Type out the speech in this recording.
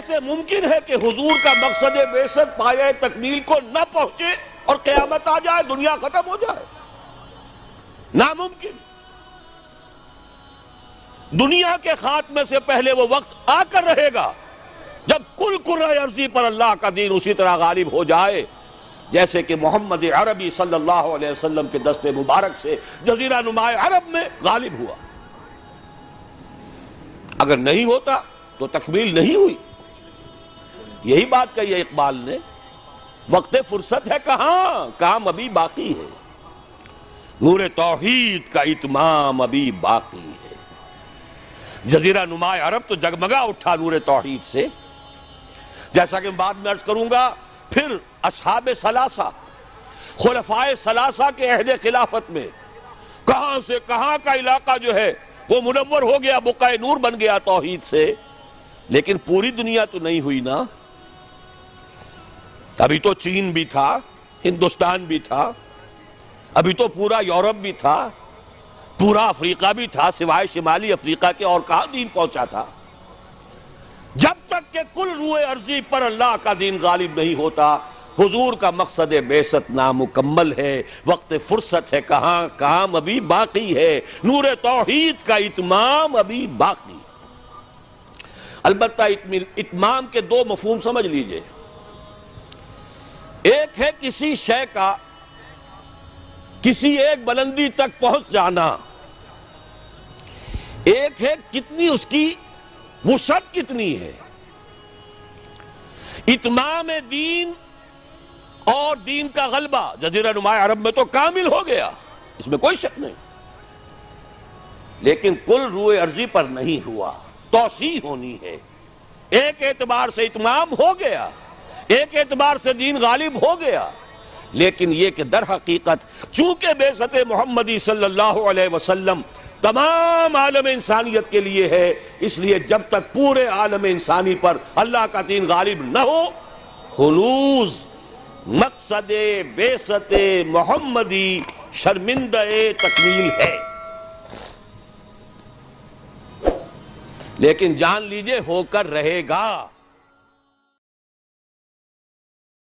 کیسے ممکن ہے کہ حضور کا مقصد بعثت پایہ تکمیل کو نہ پہنچے اور قیامت آ جائے، دنیا ختم ہو جائے؟ ناممکن۔ دنیا کے خاتمے سے پہلے وہ وقت آ کر رہے گا جب کل کرۂ ارضی پر اللہ کا دین اسی طرح غالب ہو جائے جیسے کہ محمد عربی صلی اللہ علیہ وسلم کے دست مبارک سے جزیرہ نماء عرب میں غالب ہوا۔ اگر نہیں ہوتا تو تکمیل نہیں ہوئی۔ یہی بات کہی ہے اقبال نے، وقت فرصت ہے کہاں، کام ابھی باقی ہے، نور توحید کا اتمام ابھی باقی ہے۔ جزیرہ نماء عرب تو جگمگا اٹھا نور توحید سے، جیسا کہ بعد میں عرض کروں گا۔ پھر اصحاب ثلاثہ، خلفائے ثلاثہ کے عہد خلافت میں کہاں سے کہاں کا علاقہ جو ہے وہ منور ہو گیا، بقعہ نور بن گیا توحید سے۔ لیکن پوری دنیا تو نہیں ہوئی نا، ابھی تو چین بھی تھا، ہندوستان بھی تھا، ابھی تو پورا یورپ بھی تھا، پورا افریقہ بھی تھا، سوائے شمالی افریقہ کے اور کہاں دین پہنچا تھا؟ جب تک کہ کل روئے ارضی پر اللہ کا دین غالب نہیں ہوتا، حضور کا مقصد بعثت نامکمل ہے، وقت فرصت ہے کہاں، کام ابھی باقی ہے، نور توحید کا اتمام ابھی باقی۔ البتہ اتمام کے دو مفہوم سمجھ لیجئے۔ ایک ہے کسی شے کا کسی ایک بلندی تک پہنچ جانا، ایک ہے کتنی اس کی وسعت کتنی ہے۔ اتمام دین اور دین کا غلبہ جزیرہ نماء عرب میں تو کامل ہو گیا، اس میں کوئی شک نہیں، لیکن کل روئے ارضی پر نہیں ہوا، توسیع ہونی ہے۔ ایک اعتبار سے اتمام ہو گیا، ایک اعتبار سے دین غالب ہو گیا، لیکن یہ کہ در حقیقت چونکہ بعثت محمدی صلی اللہ علیہ وسلم تمام عالم انسانیت کے لیے ہے، اس لیے جب تک پورے عالم انسانی پر اللہ کا دین غالب نہ ہو، ہنوز مقصد بعثت محمدی شرمندہ تکمیل ہے۔ لیکن جان لیجئے ہو کر رہے گا۔